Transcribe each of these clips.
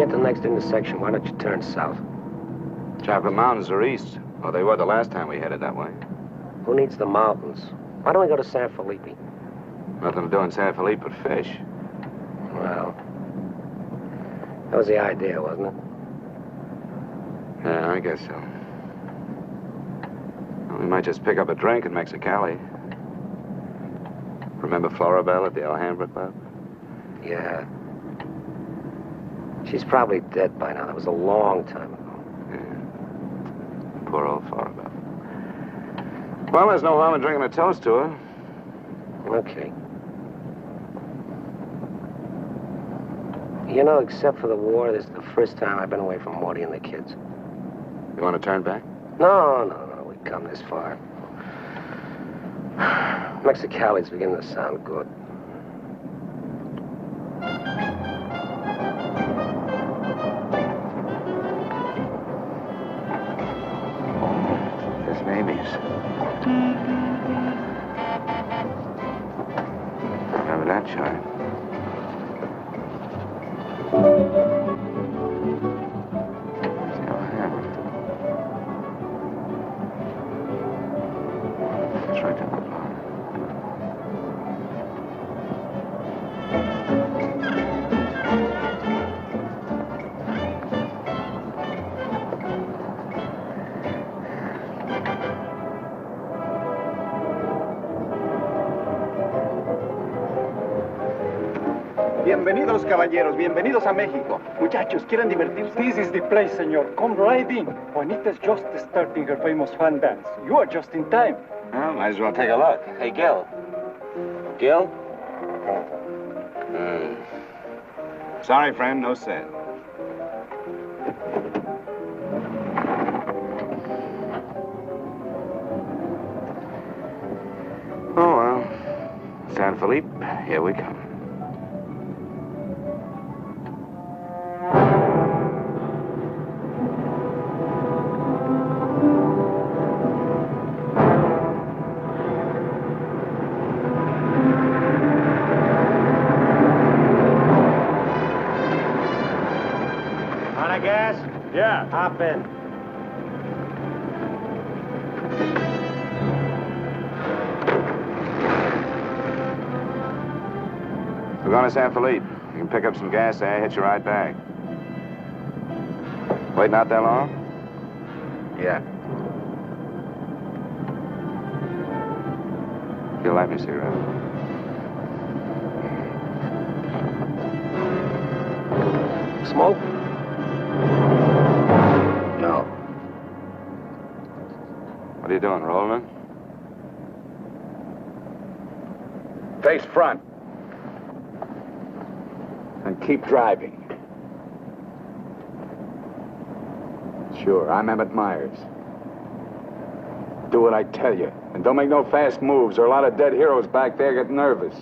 get to the next intersection, why don't you turn south? Chocolate Mountains are east. Well, they were the last time we headed that way. Who needs the mountains? Why don't we go to San Felipe? Nothing to do in San Felipe but fish. Well, that was the idea, wasn't it? Yeah, I guess so. Well, we might just pick up a drink in Mexicali. Remember Floribel at the Alhambra Club? Yeah. She's probably dead by now. That was a long time ago. Yeah. Poor old Floribel. Well, there's no harm in drinking a toast to her. Okay. You know, except for the war, this is the first time I've been away from Morty and the kids. You want to turn back? No. We've come this far. Mexicali's beginning to sound good. There's Amy's. Remember that chart? It's right down the block. Bienvenidos, caballeros. Bienvenidos a México. Muchachos, ¿quieren divertirse? This is the place, senor. Come right in. Juanita's just starting her famous fan dance. You are just in time. Well, might as well take a look. Hey, Gil. Gil? Sorry, friend, no sale. Oh, well. San Felipe, here we come. Yeah. Hop in. We're going to San Felipe. You can pick up some gas there, hitch a ride back. Waiting out there long? Yeah. You'll light me a cigarette. Smoke? No. What are you doing, rolling? Face front. And keep driving. Sure, I'm Emmett Myers. Do what I tell you. And don't make no fast moves, or a lot of dead heroes back there get nervous.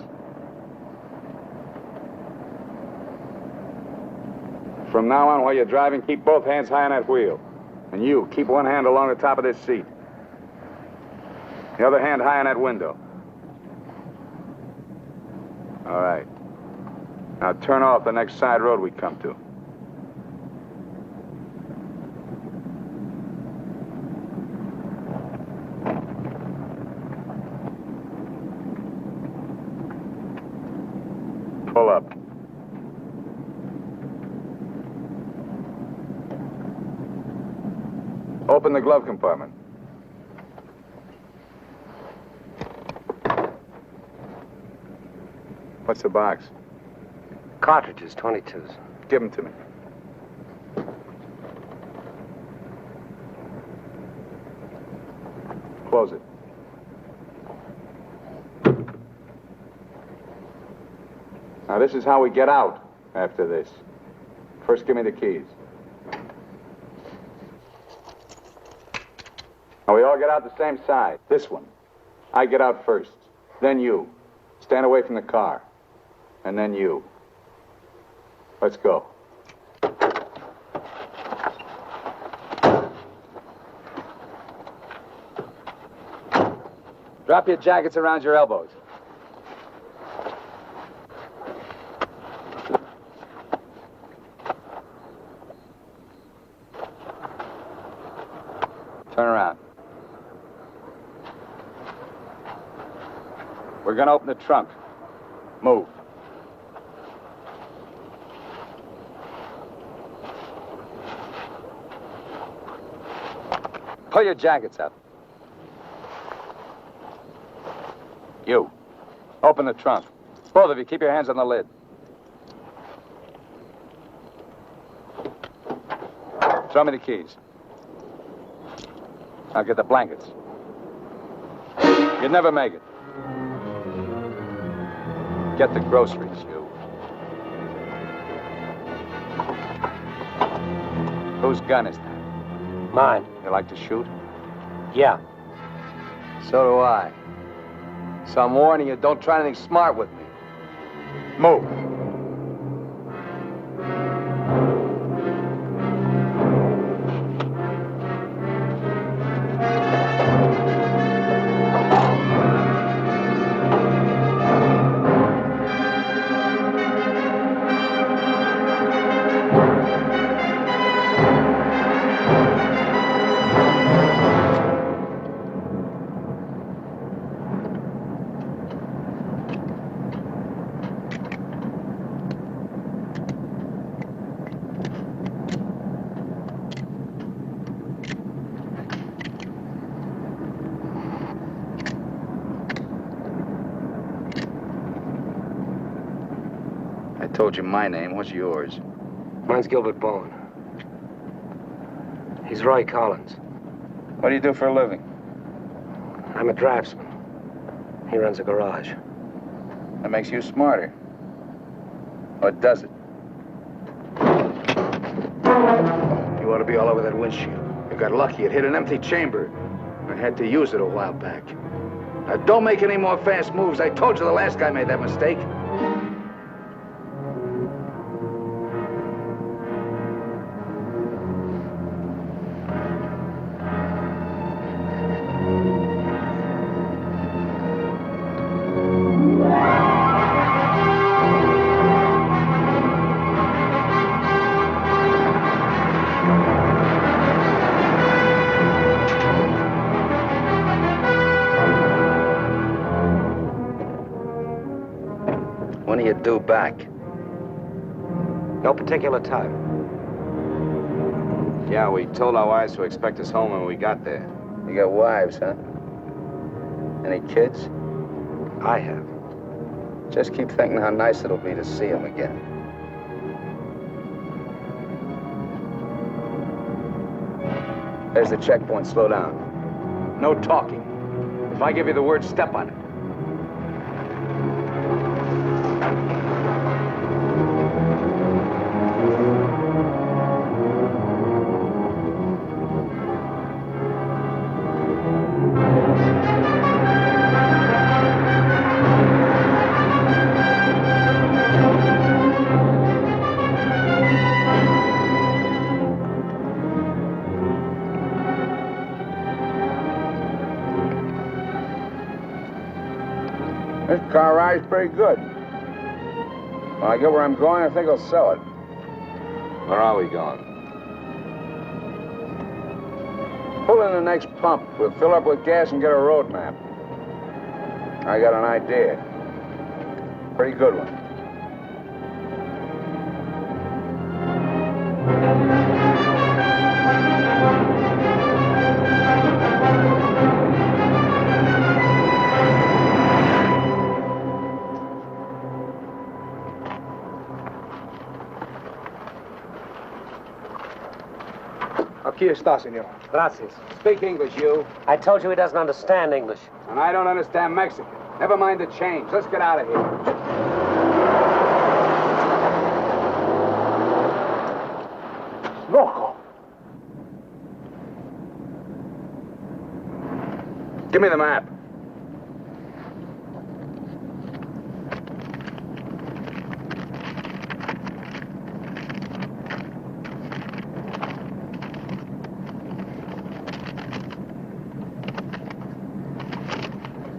From now on, while you're driving, keep both hands high on that wheel. And you, keep one hand along the top of this seat. The other hand high on that window. All right. Now turn off the next side road we come to. Pull up. Open the glove compartment. What's the box? Cartridges, 22s. Give them to me. Close it. Now, this is how we get out after this. First, give me the keys. Now, we all get out the same side. This one. I get out first. Then you. Stand away from the car. And then you. Let's go. Drop your jackets around your elbows. We're gonna open the trunk. Move. Pull your jackets up. You. Open the trunk. Both of you, keep your hands on the lid. Throw me the keys. I'll get the blankets. You'd never make it. Get the groceries, you. Whose gun is that? Mine. You like to shoot? Yeah. So do I. So I'm warning you, don't try anything smart with me. Move. I told you my name. What's yours? Mine's Gilbert Bowen. He's Roy Collins. What do you do for a living? I'm a draftsman. He runs a garage. That makes you smarter. Or does it? You ought to be all over that windshield. You got lucky. It hit an empty chamber. I had to use it a while back. Now, don't make any more fast moves. I told you the last guy made that mistake. When are you due back? No particular time. Yeah, we told our wives to expect us home when we got there. You got wives, huh? Any kids? I have. Just keep thinking how nice it'll be to see them again. There's the checkpoint. Slow down. No talking. If I give you the word, step on it. This car ride's pretty good. When I get where I'm going, I think I'll sell it. Where are we going? Pull in the next pump. We'll fill up with gas and get a road map. I got an idea. Pretty good one. Aquí está, senor. Gracias. Speak English, you. I told you he doesn't understand English. And I don't understand Mexican. Never mind the change. Let's get out of here. Loco. Give me the map.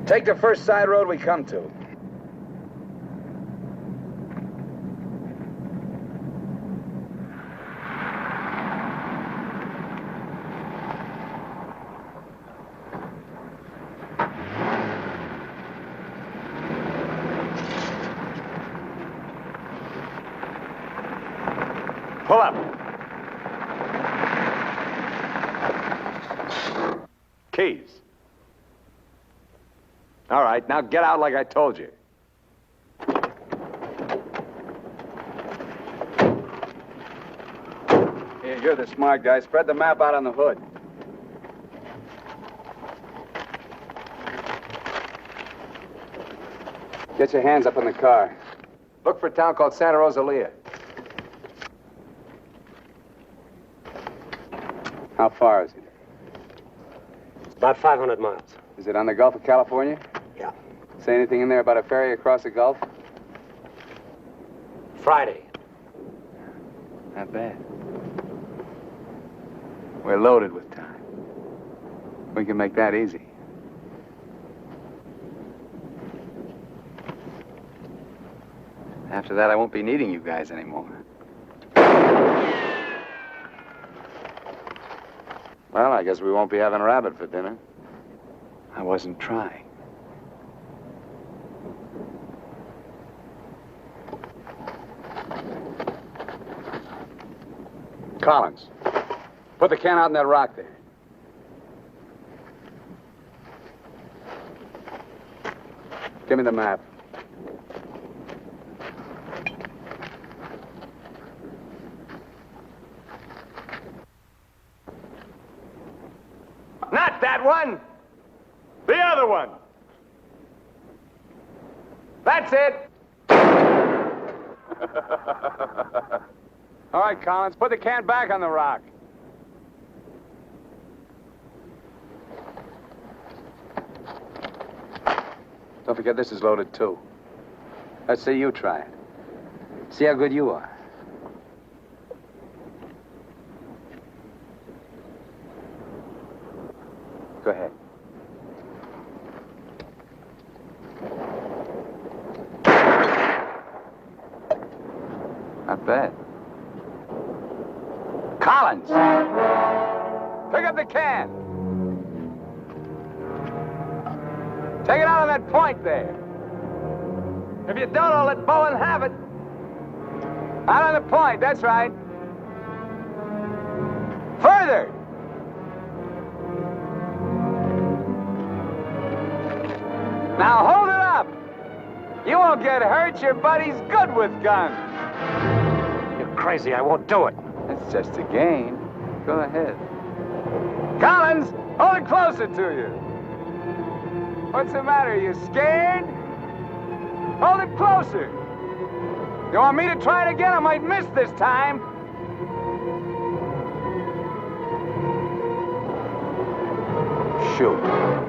Take the first side road we come to. Pull up. Keys. All right, now get out like I told you. Here, you're the smart guy. Spread the map out on the hood. Get your hands up in the car. Look for a town called Santa Rosalia. How far is it? About 500 miles. Is it on the Gulf of California? Yeah. Say anything in there about a ferry across the Gulf? Friday. Not bad. We're loaded with time. We can make that easy. After that, I won't be needing you guys anymore. Well, I guess we won't be having rabbit for dinner. I wasn't trying. Collins, put the can out in that rock there. Give me the map. Not that one! The other one! That's it! All right, Collins, put the can back on the rock. Don't forget this is loaded, too. Let's see you try it. See how good you are. Go ahead. Not bad. Collins! Pick up the can! Take it out on that point there. If you don't, I'll let Bowen have it. Out on the point, that's right. Further! Now hold it up! You won't get hurt. Your buddy's good with guns. You're crazy. I won't do it. It's just a game. Go ahead. Collins, hold it closer to you. What's the matter? You scared? Hold it closer. You want me to try it again? I might miss this time. Shoot.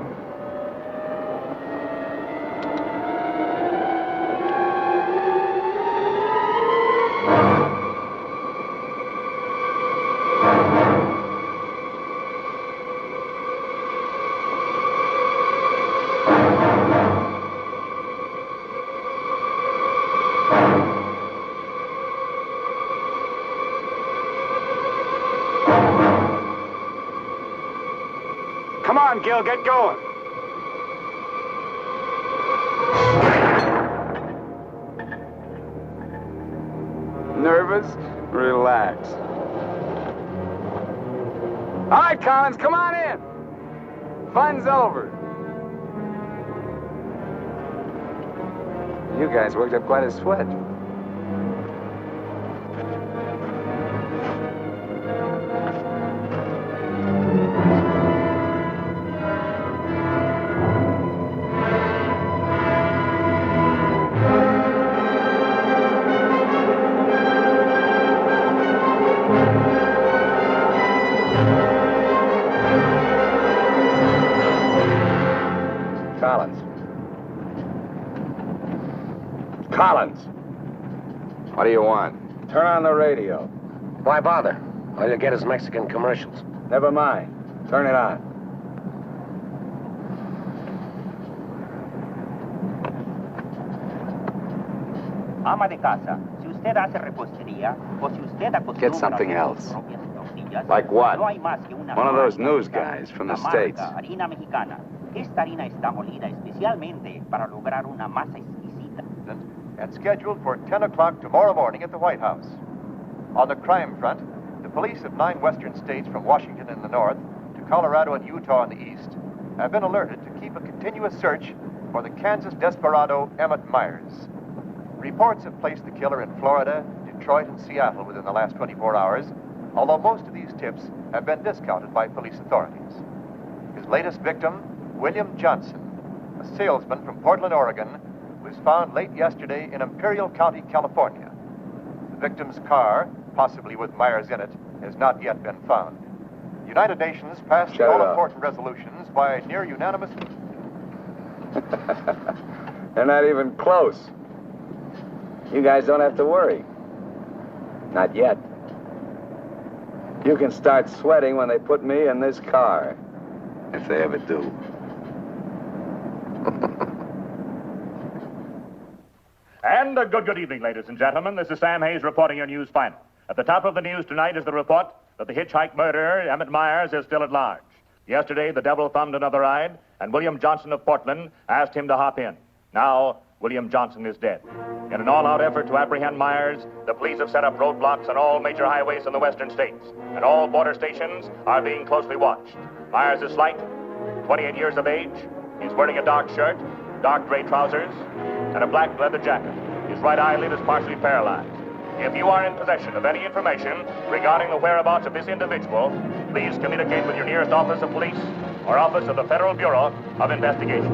Come on, Gil, get going. Nervous? Relax. All right, Collins, come on in. Fun's over. You guys worked up quite a sweat. Collins. What do you want? Turn on the radio. Why bother? All you'll get is Mexican commercials. Never mind. Turn it on. Ama de casa, si usted hace repostería o si usted acostumbra Get something a hacer else. sus propias tortillas, Like what? no hay más que una One of those marca news mexicana, guys from the la marca States. harina mexicana. Esta harina está molida especialmente para lograr una masa exquisita. And scheduled for 10 o'clock tomorrow morning at the White House. On the crime front, the police of 9 western states from Washington in the north to Colorado and Utah in the east have been alerted to keep a continuous search for the Kansas desperado Emmett Myers. Reports have placed the killer in Florida, Detroit, and Seattle within the last 24 hours, although most of these tips have been discounted by police authorities. His latest victim, William Johnson, a salesman from Portland, Oregon, was found late yesterday in Imperial County, California. The victim's car, possibly with Myers in it, has not yet been found. The United Nations passed all-important resolutions by near unanimous... They're not even close. You guys don't have to worry. Not yet. You can start sweating when they put me in this car. If they ever do. And a good evening, ladies and gentlemen. This is Sam Hayes reporting your news final. At the top of the news tonight is the report that the hitchhike murderer, Emmett Myers, is still at large. Yesterday, the devil thumbed another ride, and William Johnson of Portland asked him to hop in. Now, William Johnson is dead. In an all-out effort to apprehend Myers, the police have set up roadblocks on all major highways in the western states, and all border stations are being closely watched. Myers is slight, 28 years of age. He's wearing a dark shirt, dark gray trousers, and a black leather jacket. His right eyelid is partially paralyzed. If you are in possession of any information regarding the whereabouts of this individual, please communicate with your nearest office of police or office of the Federal Bureau of Investigation.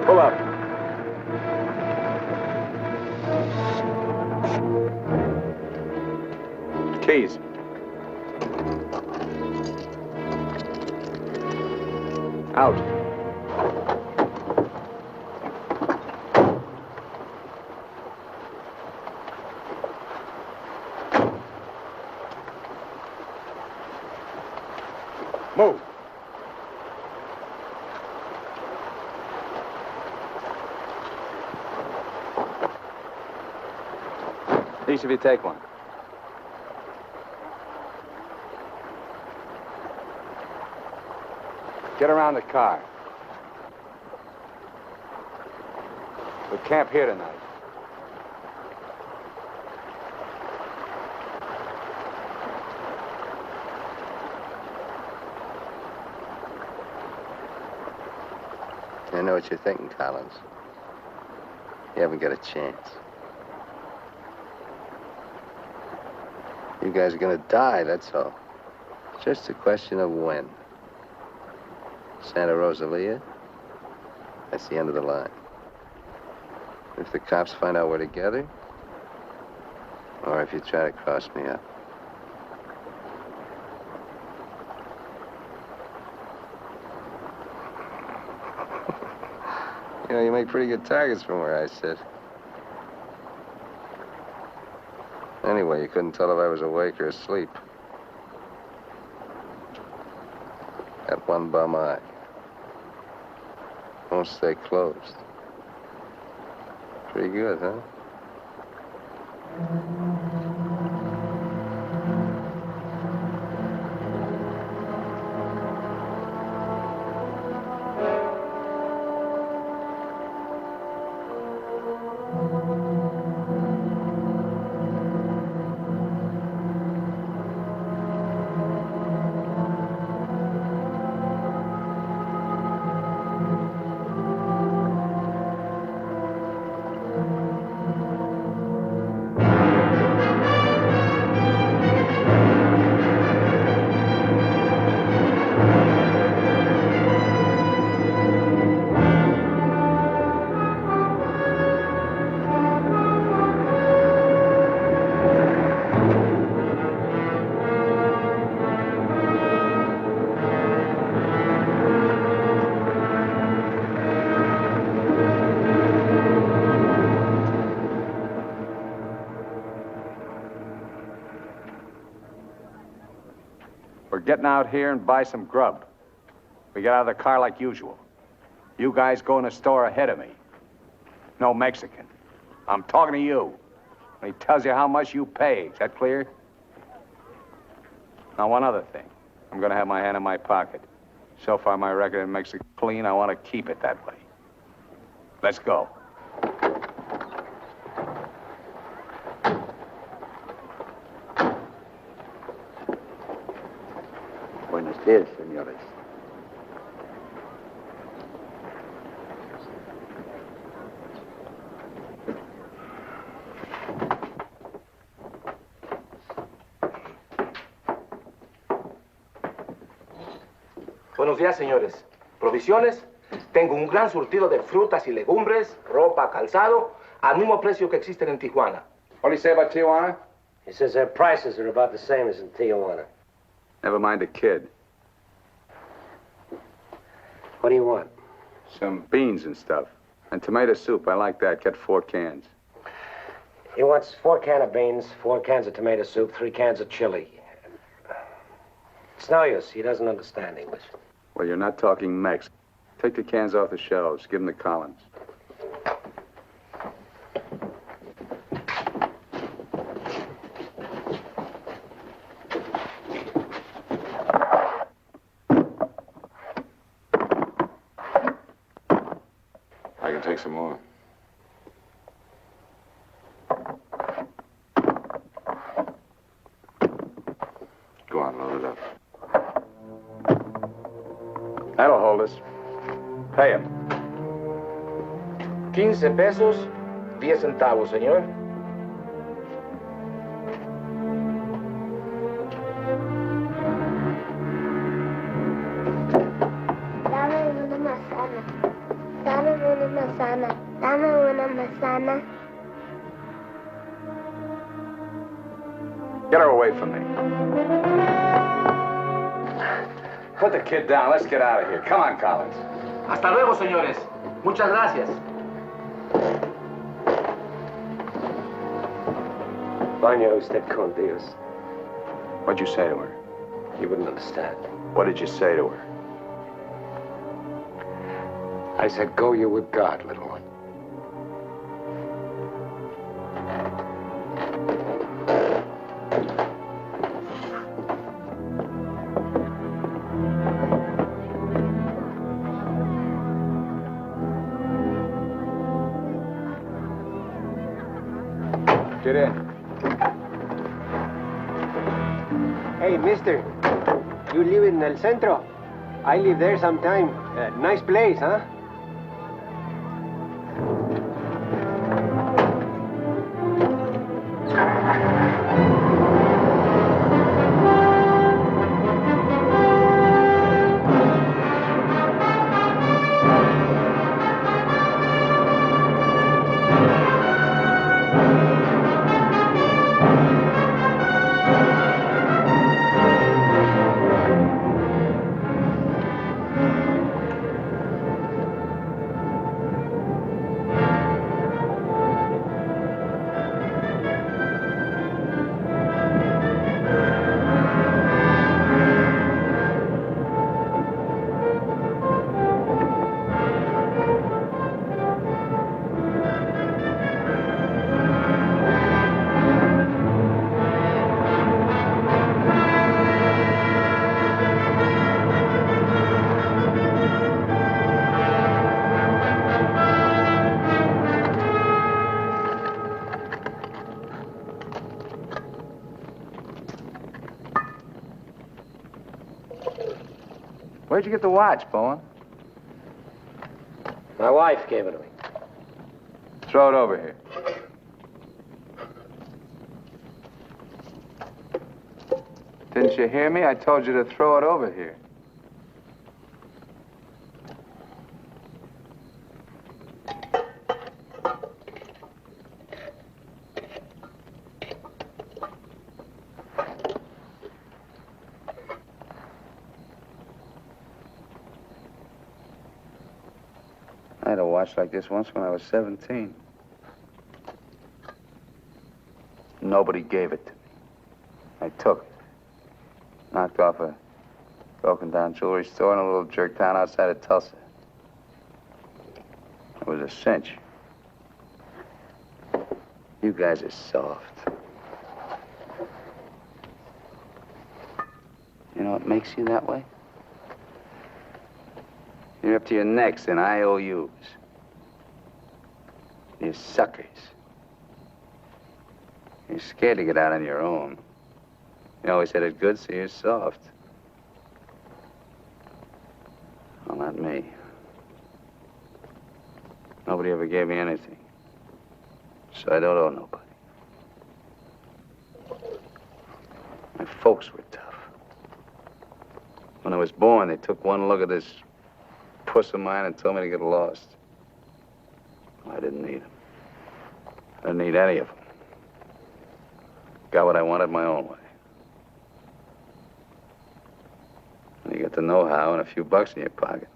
Pull up. Keys. Out. Move. Each of you take one. Get around the car. We'll camp here tonight. I know what you're thinking, Collins. You haven't got a chance. You guys are gonna die, that's all. Just a question of when. Santa Rosalia, that's the end of the line. If the cops find out we're together, or if you try to cross me up. You know, you make pretty good targets from where I sit. Anyway, you couldn't tell if I was awake or asleep. That one bum eye. Won't stay closed. Pretty good, huh? We're getting out here and buy some grub. We get out of the car like usual. You guys go in the store ahead of me. No Mexican. I'm talking to you. And he tells you how much you pay. Is that clear? Now, one other thing. I'm gonna have my hand in my pocket. So far, my record in Mexico clean. I want to keep it that way. Let's go. Buenos dias, señores. Buenos días, señores. ¿Provisiones? Tengo un gran surtido de frutas y legumbres, ropa, calzado, al mismo precio que existen en Tijuana. What do you say about Tijuana? He says their prices are about the same as in Tijuana. Never mind the kid. What do you want? Some beans and stuff. And tomato soup. I like that. Get 4 cans. He wants 4 cans of beans, 4 cans of tomato soup, 3 cans of chili. It's no use. He doesn't understand English. Well, you're not talking Mex. Take the cans off the shelves. Give them to Collins. I can take some more. Go on, load it up. That'll hold us. Pay him. 15 pesos, 10 centavos, señor. Dame una manzana. Dame una manzana. Dame una manzana. Get her away from me. Put the kid down. Let's get out of here. Come on, Collins. Hasta luego, señores. Muchas gracias. Vaya usted con Dios. What'd you say to her? You wouldn't understand. What did you say to her? I said, go you with God, little one. Get in. Hey, mister. You live in El Centro? I live there sometime. Nice place, huh? Where'd you get the watch, Bowen? My wife gave it to me. Throw it over here. Didn't you hear me? I told you to throw it over here. I had a watch like this once when I was 17. Nobody gave it to me. I took it. Knocked off a broken-down jewelry store in a little jerk town outside of Tulsa. It was a cinch. You guys are soft. You know what makes you that way? You're up to your necks in IOUs. You're suckers. You're scared to get out on your own. You always had it good, so you're soft. Well, not me. Nobody ever gave me anything. So I don't owe nobody. My folks were tough. When I was born, they took one look at this puss of mine and told me to get lost. Well, I didn't need them. I didn't need any of them. Got what I wanted my own way. When you get the know-how and a few bucks in your pocket,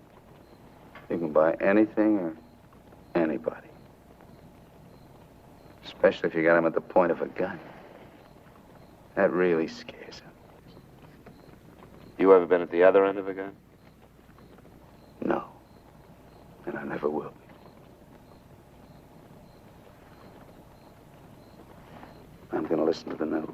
you can buy anything or anybody. Especially if you got them at the point of a gun. That really scares them. You ever been at the other end of a gun? No. And I never will be. I'm gonna listen to the news.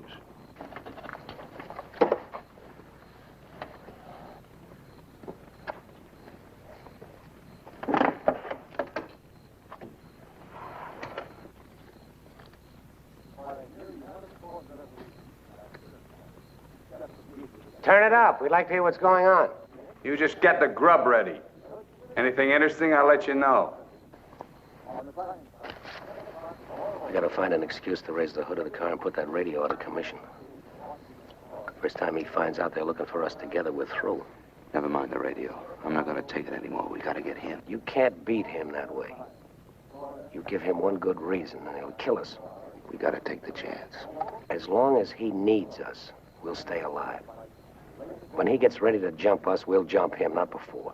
Turn it up. We'd like to hear what's going on. You just get the grub ready. Anything interesting, I'll let you know. We gotta find an excuse to raise the hood of the car and put that radio out of commission. First time he finds out they're looking for us together, we're through. Never mind the radio. I'm not gonna take it anymore. We gotta get him. You can't beat him that way. You give him one good reason and he'll kill us. We gotta take the chance. As long as he needs us, we'll stay alive. When he gets ready to jump us, we'll jump him, not before.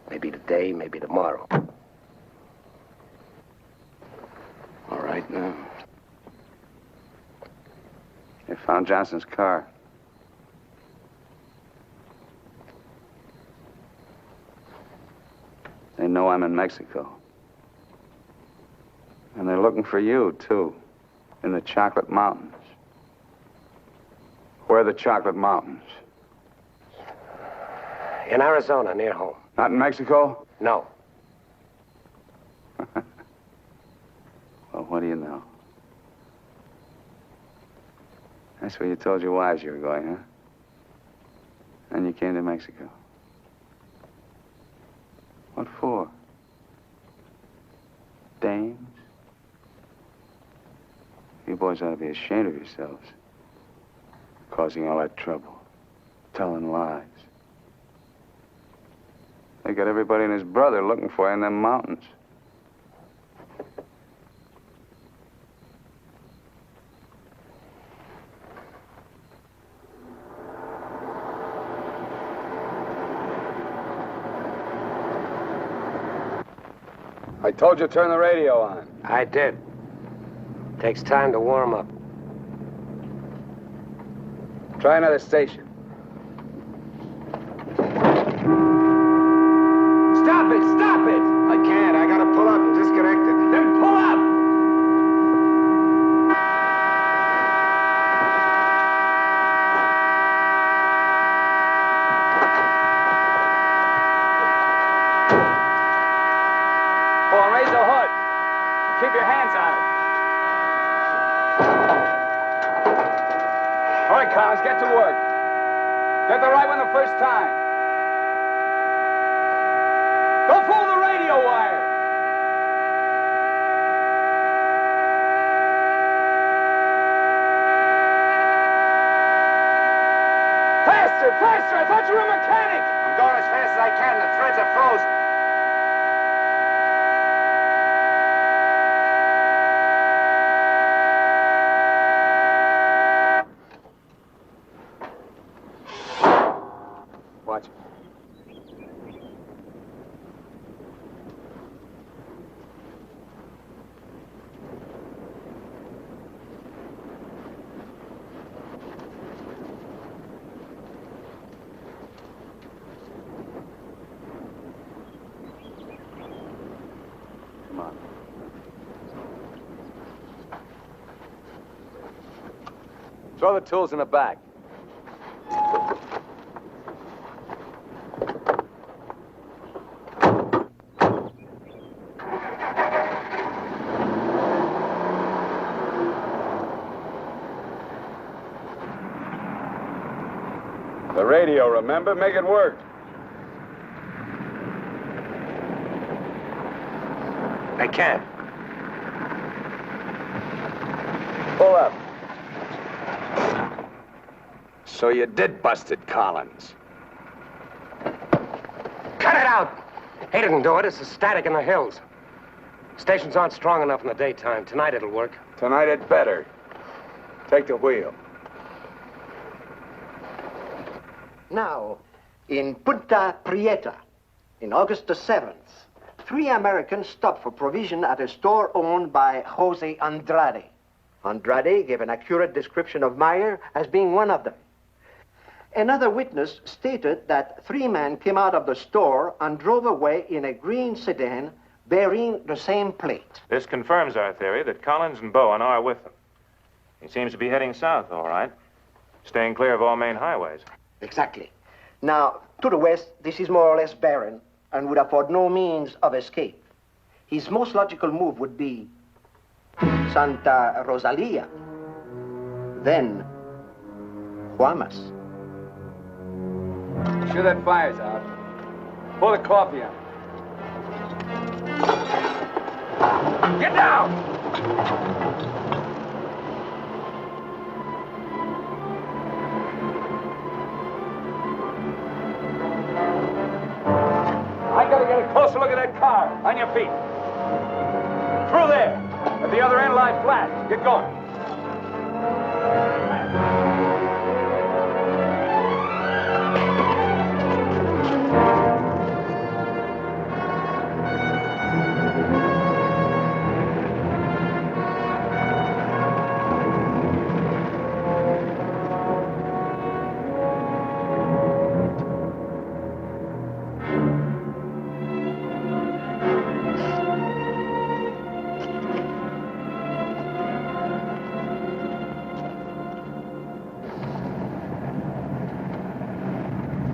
Maybe today, maybe tomorrow. All right, now. They found Johnson's car. They know I'm in Mexico. And they're looking for you, too, in the Chocolate Mountains. Where are the Chocolate Mountains? In Arizona, near home. Not in Mexico? No. Well, what do you know? That's where you told your wives you were going, huh? And you came to Mexico. What for? Dames? You boys ought to be ashamed of yourselves. Causing all that trouble. Telling lies. They got everybody and his brother looking for you in them mountains. I told you to turn the radio on. I did. Takes time to warm up. Try another station. Stop it! Stop it! I can't. I gotta pull up and disconnect it. Then pull up! Oh, and raise the hood. Keep your hands on it. All right, Collins, get to work. Get the right one the first time. Don't fool the radio wire. Faster, faster! I thought you were a mechanic. I'm going as fast as I can. The threads are frozen. Watch it. Come on. Throw the tools in the back. The radio, remember? Make it work. I can't. Pull up. So you did bust it, Collins. Cut it out! He didn't do it. It's the static in the hills. Stations aren't strong enough in the daytime. Tonight it'll work. Tonight it better. Take the wheel. Now, in Punta Prieta, in August the 7th, 3 Americans stopped for provision at a store owned by Jose Andrade. Andrade gave an accurate description of Meyer as being one of them. Another witness stated that 3 men came out of the store and drove away in a green sedan bearing the same plate. This confirms our theory that Collins and Bowen are with them. He seems to be heading south, all right, staying clear of all main highways. Exactly. Now, to the west, this is more or less barren and would afford no means of escape. His most logical move would be Santa Rosalia, then Guamas. Sure that fire's out. Pour the coffee on. Get down! I gotta get a closer look at that car. On your feet. Through there. At the other end, lie flat. Get going.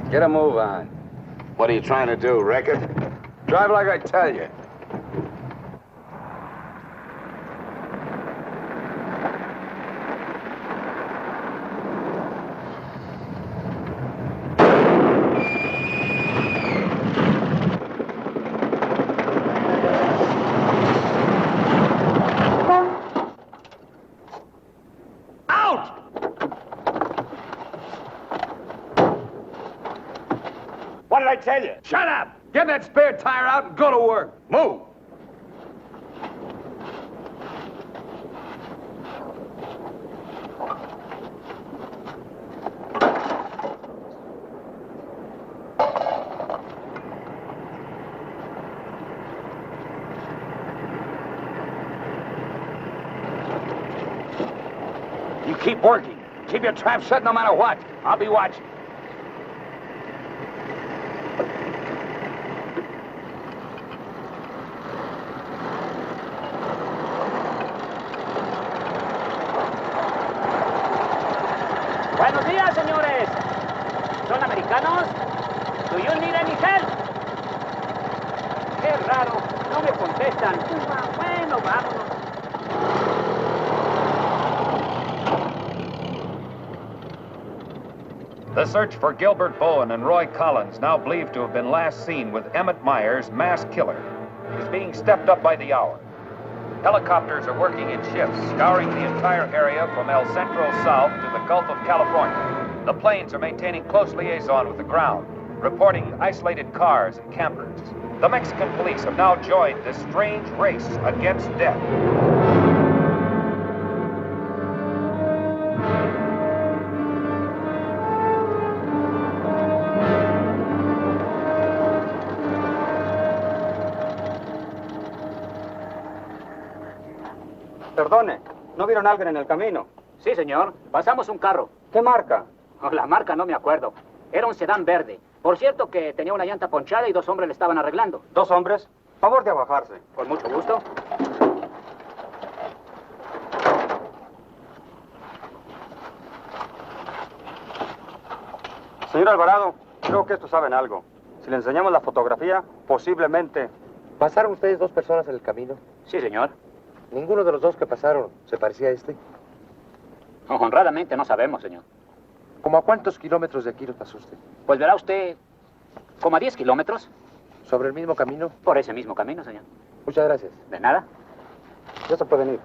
Get a move on. What are you trying to do, wreck it? Drive like I tell you. What did I tell you? Shut up! Get that spare tire out and go to work. Move! You keep working. Keep your trap shut no matter what. I'll be watching. Buenos días, señores. ¿Son americanos? Do you need any help? Qué raro, no me contestan. Bueno, vámonos. The search for Gilbert Bowen and Roy Collins, now believed to have been last seen with Emmett Myers, mass killer, is being stepped up by the hour. Helicopters are working in shifts, scouring the entire area from El Centro south to the Gulf of California. The planes are maintaining close liaison with the ground, reporting isolated cars and campers. The Mexican police have now joined this strange race against death. Perdone, ¿no vieron a alguien en el camino? Sí, señor. Pasamos un carro. ¿Qué marca? Oh, la marca no me acuerdo. Era un sedán verde. Por cierto que tenía una llanta ponchada y 2 hombres le estaban arreglando. ¿2 hombres? Favor de bajarse. Con mucho gusto. Señor Alvarado, creo que estos saben algo. Si le enseñamos la fotografía, posiblemente... ¿Pasaron ustedes 2 personas en el camino? Sí, señor. Ninguno de los 2 que pasaron se parecía a este. Honradamente no sabemos, señor. ¿Cómo a cuántos kilómetros de aquí lo pasó usted? Pues verá usted, como a 10 kilómetros. ¿Sobre el mismo camino? Por ese mismo camino, señor. Muchas gracias. De nada. Ya se pueden ir.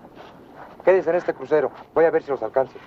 Quédense en este crucero. Voy a ver si los alcanzo.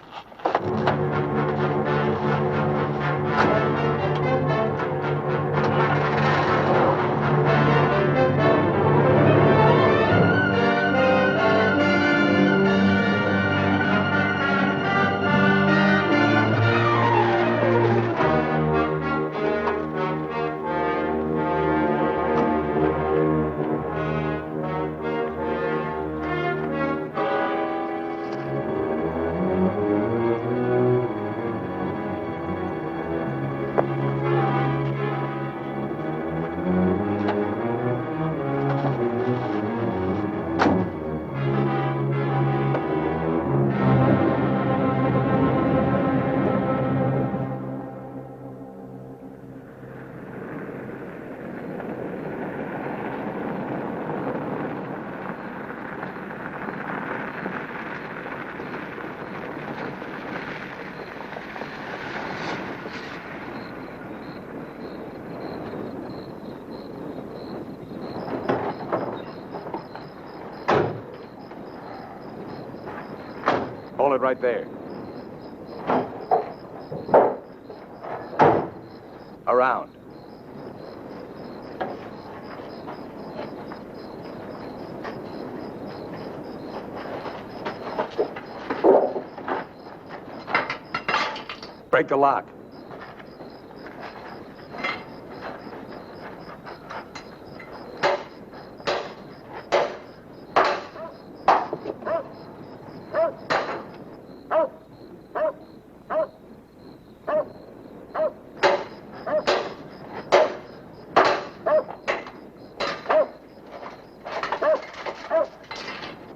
Hold it right there. Around. Break the lock.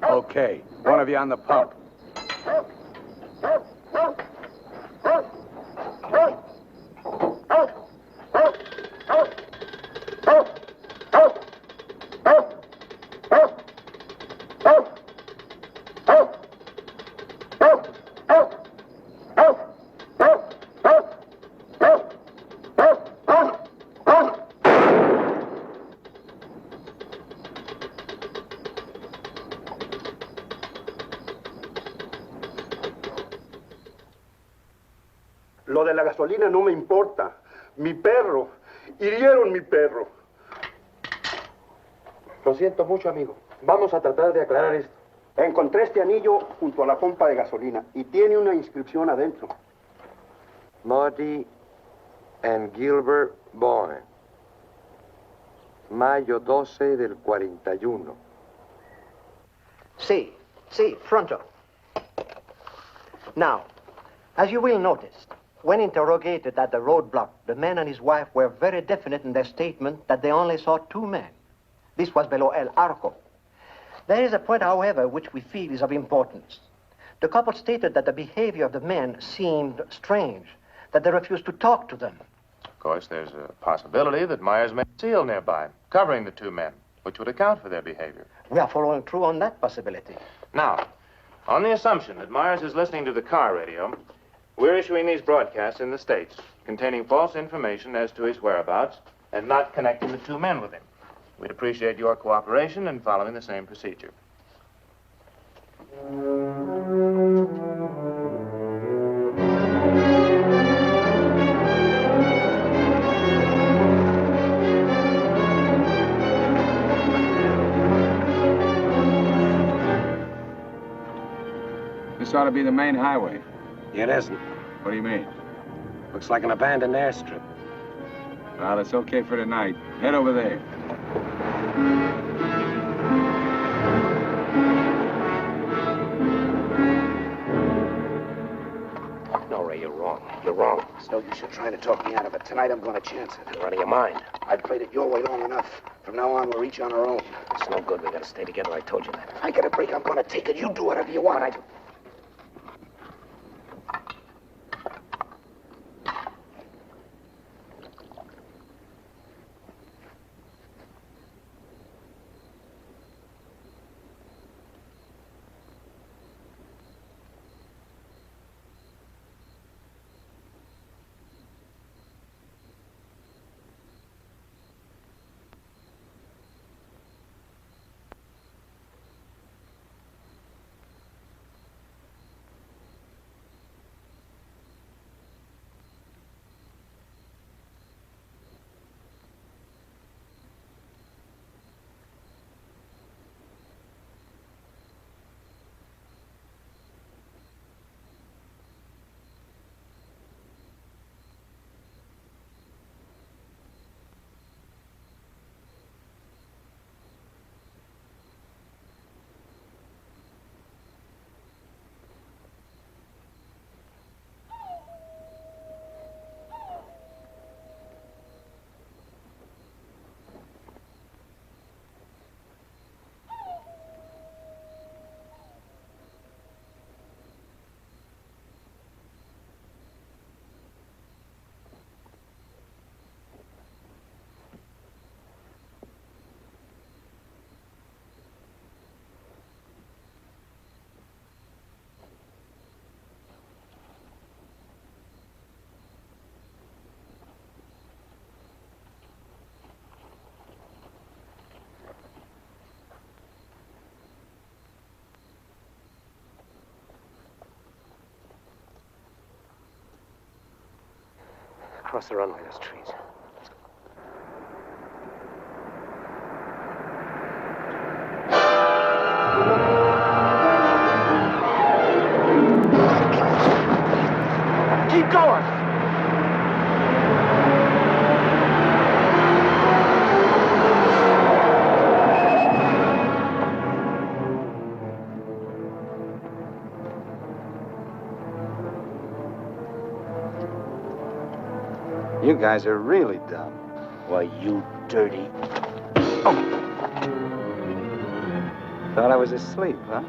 Okay, one of you on the pump. Lo de la gasolina no me importa. Mi perro. Hirieron mi perro. Lo siento mucho, amigo. Vamos a tratar de aclarar esto. Encontré este anillo junto a la pompa de gasolina y tiene una inscripción adentro. Body and Gilbert Bowen. Mayo 12 del 41. Sí, pronto. Now, as you will notice, when interrogated at the roadblock, the man and his wife were very definite in their statement that they only saw two men. This was below El Arco. There is a point, however, which we feel is of importance. The couple stated that the behavior of the men seemed strange, that they refused to talk to them. Of course, there's a possibility that Myers may seal nearby, covering the two men, which would account for their behavior. We are following through on that possibility. Now, on the assumption that Myers is listening to the car radio, we're issuing these broadcasts in the States, containing false information as to his whereabouts and not connecting the two men with him. We'd appreciate your cooperation in following the same procedure. This ought to be the main highway. It isn't. What do you mean? Looks like an abandoned airstrip. Well, it's okay for tonight. Head over there. No, Ray, you're wrong. You're wrong. It's no use you trying to talk me out of it. Tonight I'm going to chance it. You're out of your mind. I've played it your way long enough. From now on, we're each on our own. It's no good. We gotta stay together. I told you that. If I get a break, I'm going to take it. You do whatever you want. Cross the runway, those trees. Keep going! You guys are really dumb. Why, you dirty... Thought I was asleep, huh?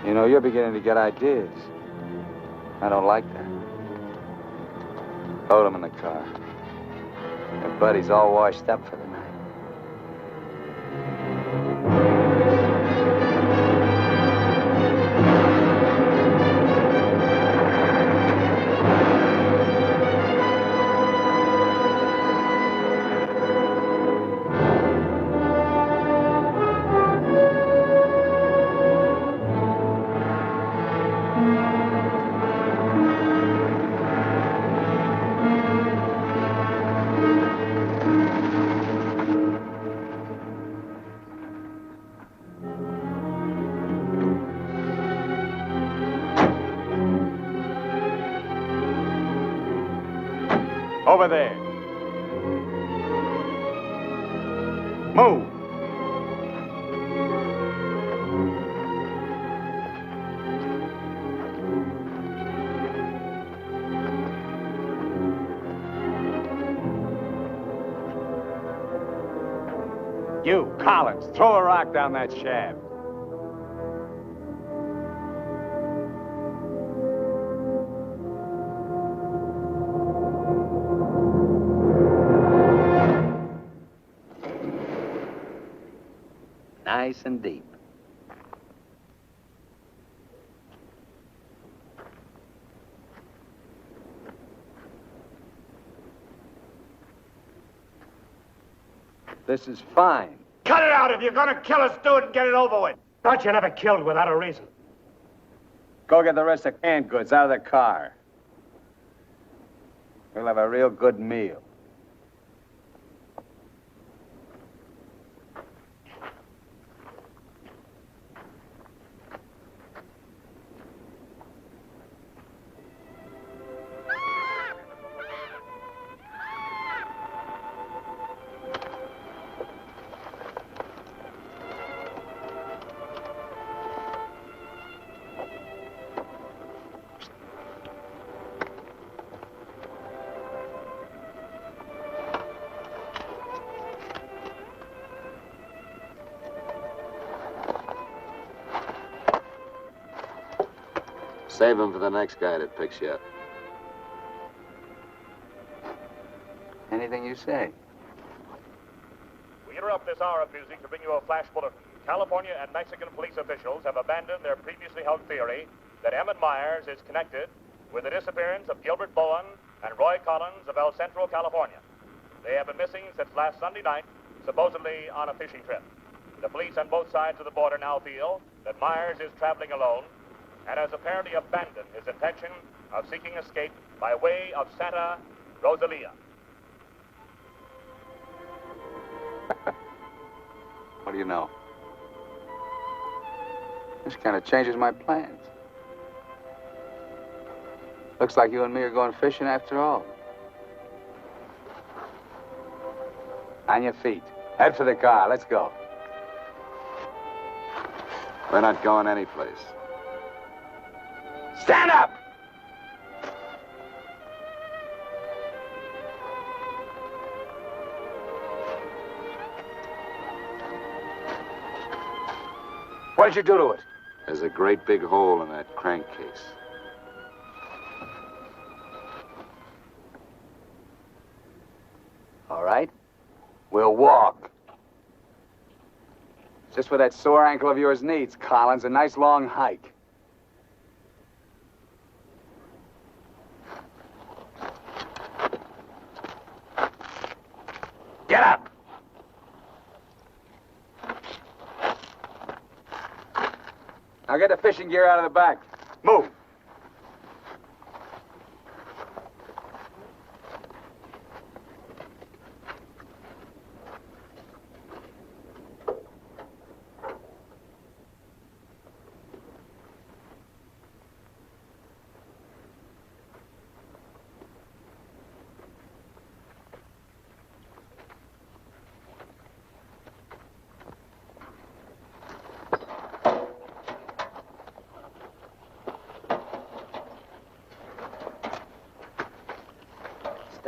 You know, you're beginning to get ideas. I don't like that. Load him in the car. Your buddy's all washed up for the night. Over there. Move. You, Collins, throw a rock down that shaft. Nice and deep. This is fine. Cut it out. If you're gonna kill us, do it and get it over with. Thought you never killed without a reason. Go get the rest of canned goods out of the car. We'll have a real good meal. Save him for the next guy that picks you up. Anything you say. We interrupt this hour of music to bring you a flash bulletin. California and Mexican police officials have abandoned their previously held theory that Emmett Myers is connected with the disappearance of Gilbert Bowen and Roy Collins of El Centro, California. They have been missing since last Sunday night, supposedly on a fishing trip. The police on both sides of the border now feel that Myers is traveling alone and has apparently abandoned his intention of seeking escape by way of Santa Rosalia. What do you know? This kind of changes my plans. Looks like you and me are going fishing after all. On your feet. Head for the car. Let's go. We're not going anyplace. Stand up! What did you do to it? There's a great big hole in that crankcase. All right. We'll walk. Just what that sore ankle of yours needs, Collins. A nice long hike. Get up! Now get the fishing gear out of the back. Move.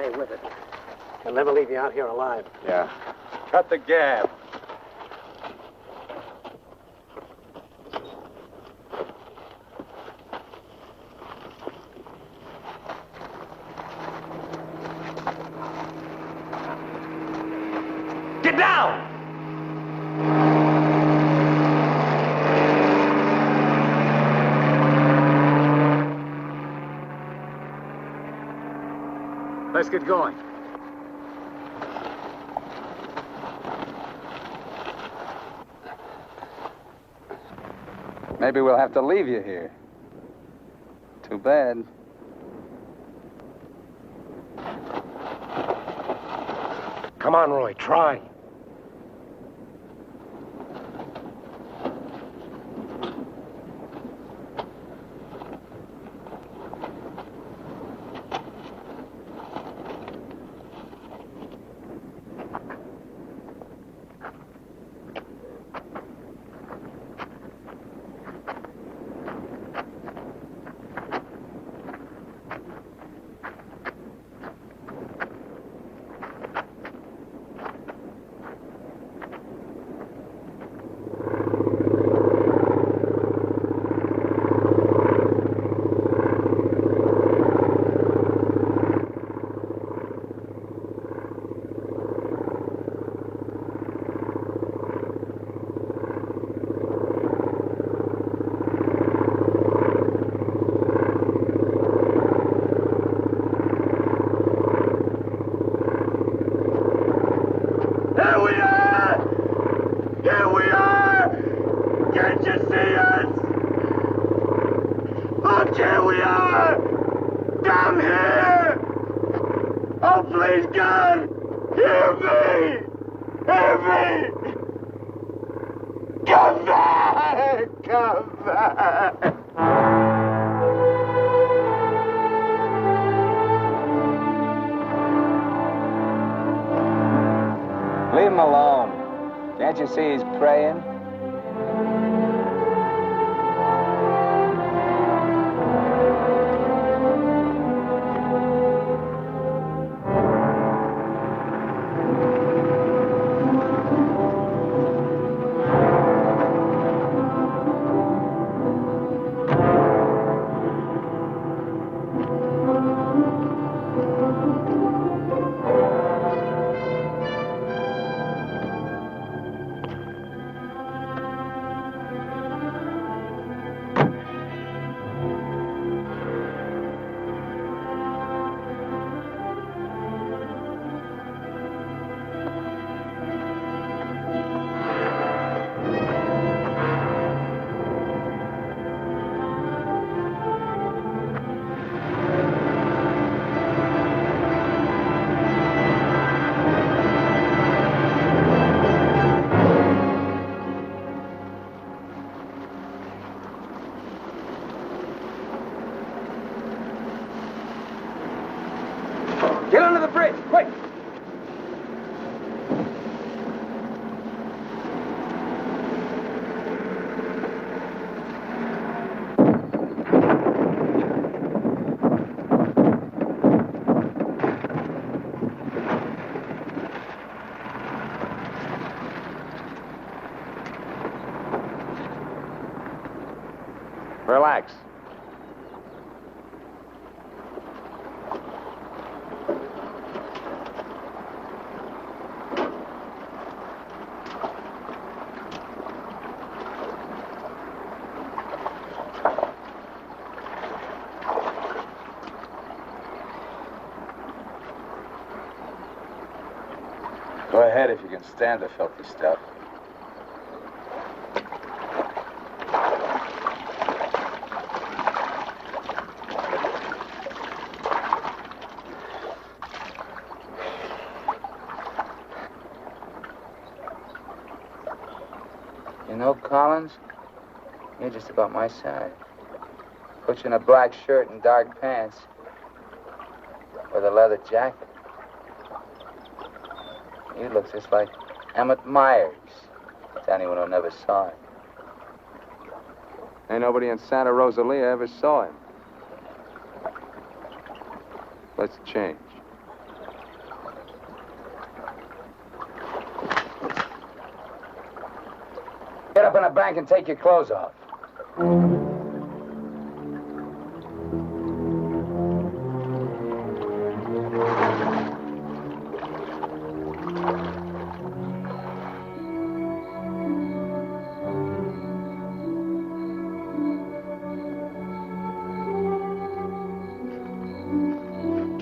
stay with it. He'll never leave you out here alive. Yeah. Cut the gab. Get down! Let's get going. Maybe we'll have to leave you here. Too bad. Come on, Roy, try. Leave him alone. Can't you see he's praying? Get under the bridge, quick! Relax. Go ahead if you can stand the filthy stuff. You know, Collins, you're just about my size. Put you in a black shirt and dark pants with a leather jacket. You look just like Emmett Myers, to anyone who never saw him. Ain't nobody in Santa Rosalia ever saw him. Let's change. Get up in a bank and take your clothes off.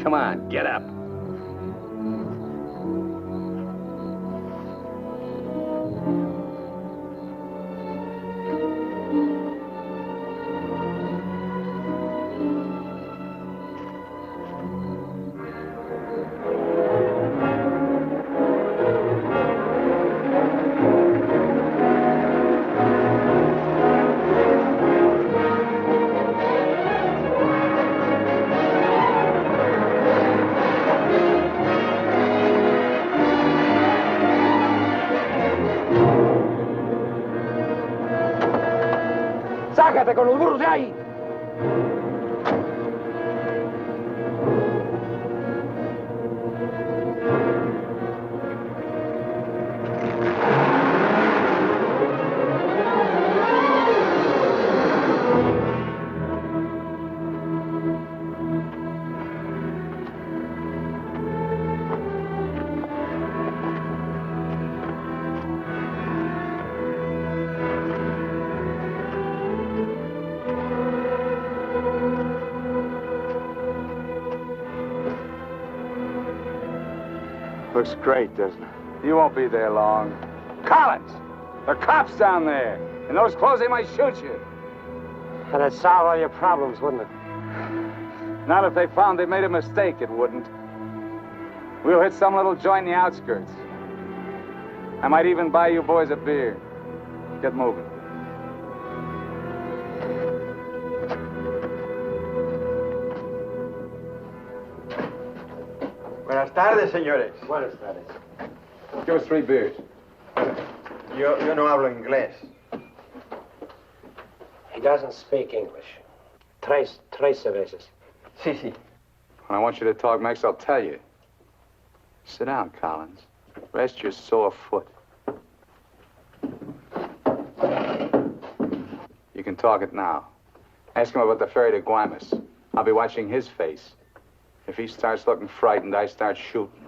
Come on, get up. ¡Sácate con los burros de ahí! Looks great, doesn't it? You won't be there long. Collins! There are cops down there. In those clothes, they might shoot you. That'd solve all your problems, wouldn't it? Not if they found they made a mistake, it wouldn't. We'll hit some little joint in the outskirts. I might even buy you boys a beer. Get moving. Buenas tardes, señores. Buenas tardes. Give us 3 beers. Yo no hablo inglés. He doesn't speak English. Tres cervezas. Sí, sí. When I want you to talk next, I'll tell you. Sit down, Collins. Rest your sore foot. You can talk it now. Ask him about the ferry to Guaymas. I'll be watching his face. If he starts looking frightened, I start shooting.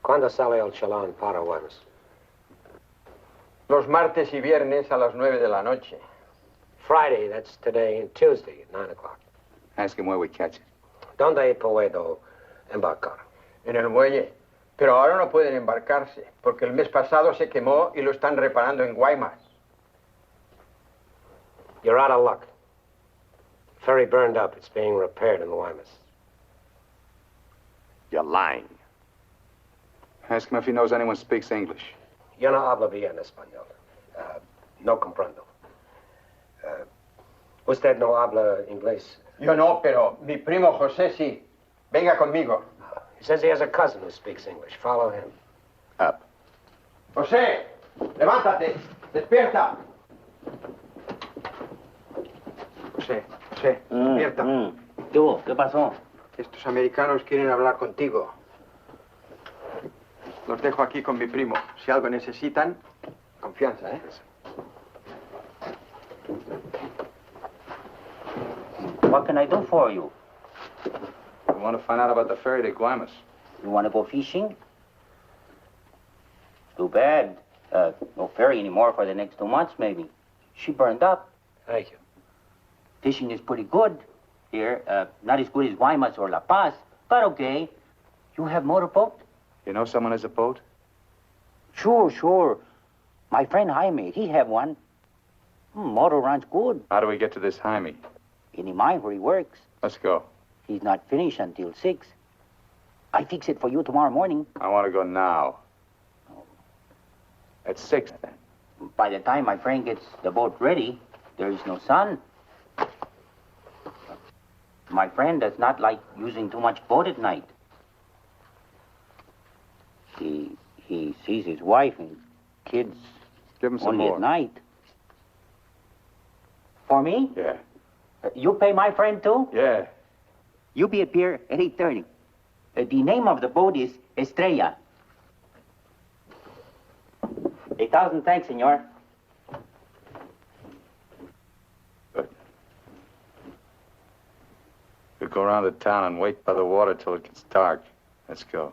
¿Cuándo sale el chalán para Guaymas? Los martes y viernes a las 9 de la noche. Friday, that's today, and Tuesday at 9 o'clock. Ask him where we catch it. ¿Dónde puedo embarcar? En el muelle. Pero ahora no pueden embarcarse, porque el mes pasado se quemó y lo están reparando en Guaymas. You're out of luck. Ferry burned up. It's being repaired in Guaymas. You're lying. Ask him if he knows anyone speaks English. Yo no hablo bien español. No comprendo. Usted no habla inglés. Yo no, pero mi primo José sí. Venga conmigo. He says he has a cousin who speaks English. Follow him. Up. José, levántate. Despierta. José, despierta. ¿Qué pasó? Estos americanos quieren hablar contigo. Los dejo aquí con mi primo. Si algo necesitan, confianza, ¿eh? What can I do for you? We want to find out about the ferry to Guaymas. You want to go fishing? Too bad. No ferry anymore for the next 2 months, maybe. She burned up. Thank you. Fishing is pretty good here. Not as good as Guaymas or La Paz, but okay. You have motorboat? You know someone has a boat? Sure. My friend Jaime, he have one. Motor runs good. How do we get to this Jaime? In the mine where he works. Let's go. He's not finished until 6. I fix it for you tomorrow morning. I want to go now. At 6, then. By the time my friend gets the boat ready, there is no sun. My friend does not like using too much boat at night. He sees his wife and kids Give him some only more. at night. For me? Yeah. You pay my friend too? Yeah. You be at pier at 8:30. The name of the boat is Estrella. Hey, 1,000 thanks, senor. We'll go around the town and wait by the water till it gets dark. Let's go.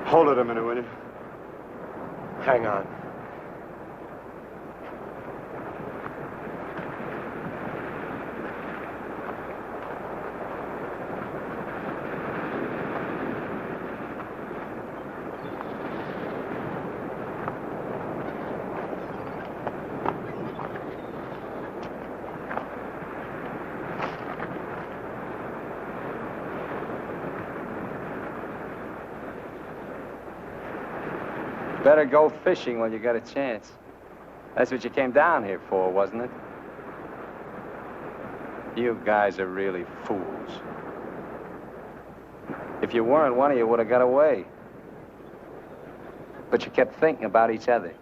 Hold it a minute, will you? Hang on. Better go fishing when you got a chance. That's what you came down here for, wasn't it? You guys are really fools. If you weren't, one of you would have got away. But you kept thinking about each other,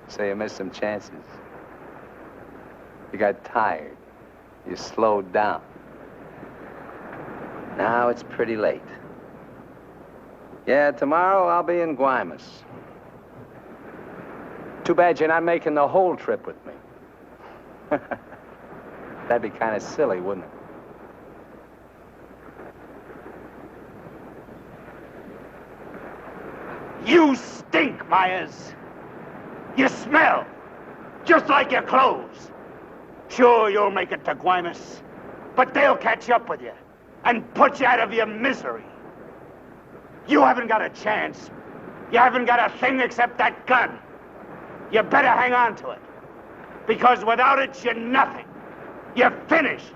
so you missed some chances. You got tired. You slowed down. Now it's pretty late. Yeah, tomorrow I'll be in Guaymas. Too bad you're not making the whole trip with me. That'd be kind of silly, wouldn't it? You stink, Myers. You smell, just like your clothes. Sure, you'll make it to Guaymas, but they'll catch up with you and put you out of your misery. You haven't got a chance. You haven't got a thing except that gun. You better hang on to it, because without it, you're nothing. You're finished.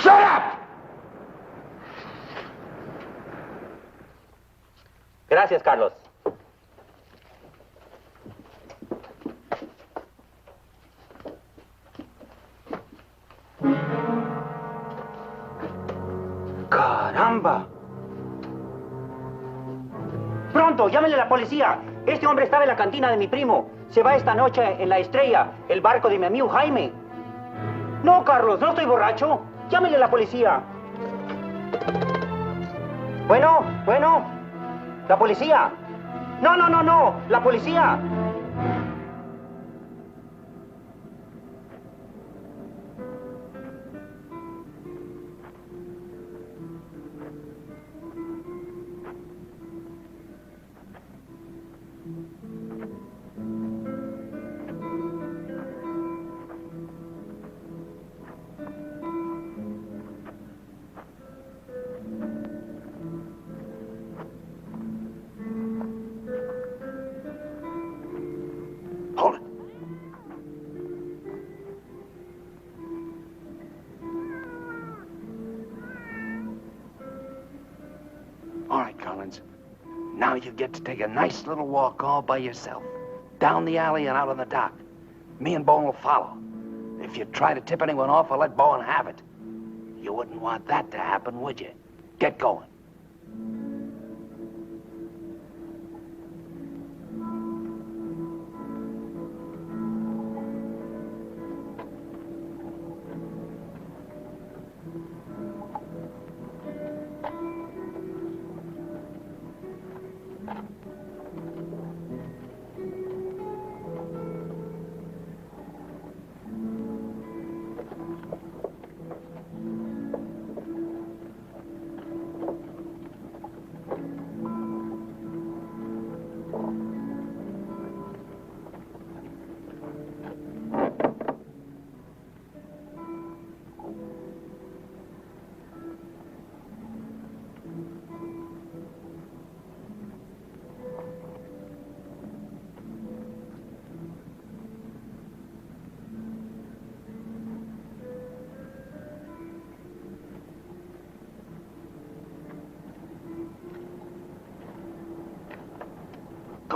Shut up! Gracias, Carlos. Caramba. Pronto, llámenle a la policía. Este hombre estaba en la cantina de mi primo. Se va esta noche en la Estrella, el barco de mi amigo Jaime. No, Carlos, no estoy borracho. Llámenle a la policía. Bueno, la policía. No, la policía. All right, Collins. Now you get to take a nice little walk all by yourself. Down the alley and out on the dock. Me and Bowen will follow. If you try to tip anyone off, I'll let Bowen have it. You wouldn't want that to happen, would you? Get going.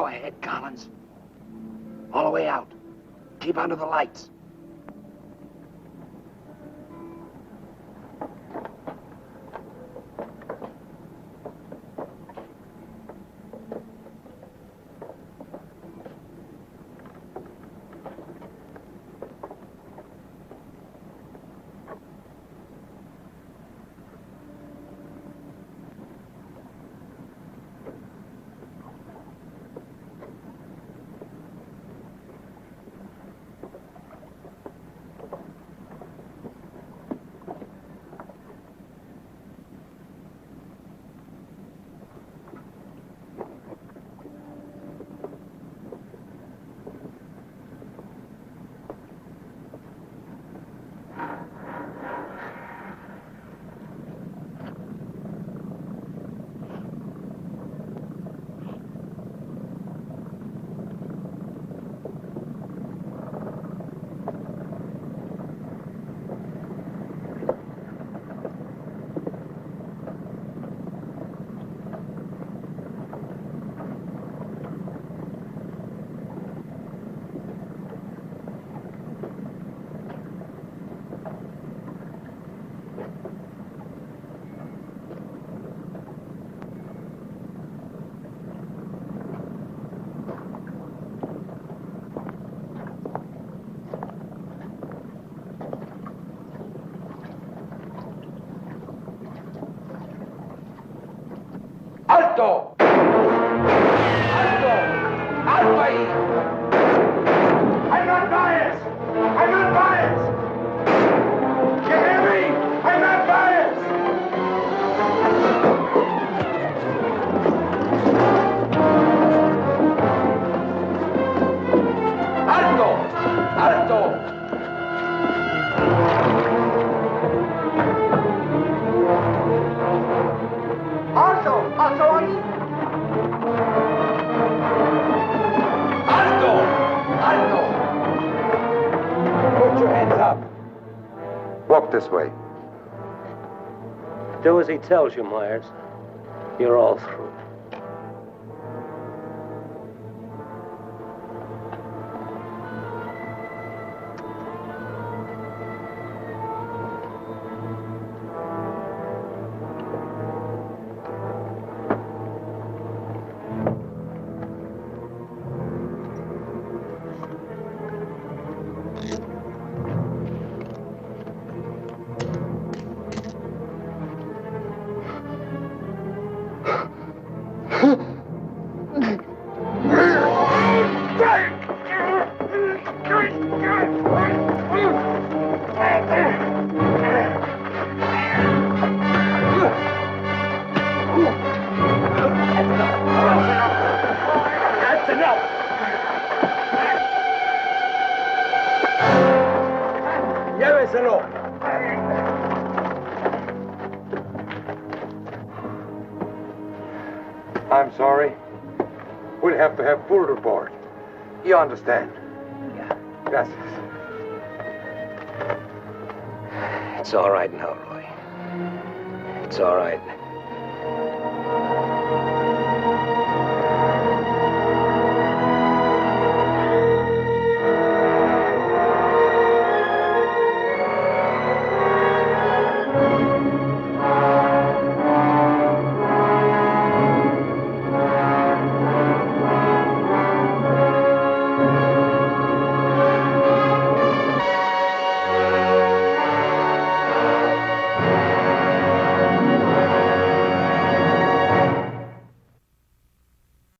Go ahead, Collins. All the way out. Keep under the lights. ¡Alto! ¡Alto! ¡Alto ahí! I'm not biased! I'm not biased! You hear me? I'm not biased! ¡Alto! ¡Alto! ¡Alto ahí! ¡Alto! ¡Alto! Put your hands up. Walk this way. Do as he tells you, Myers. You're all through. That's enough! Lléveselo. I'm sorry. We'll have to have full report. You understand? Yeah. Gracias. It's all right now, Roy. It's all right.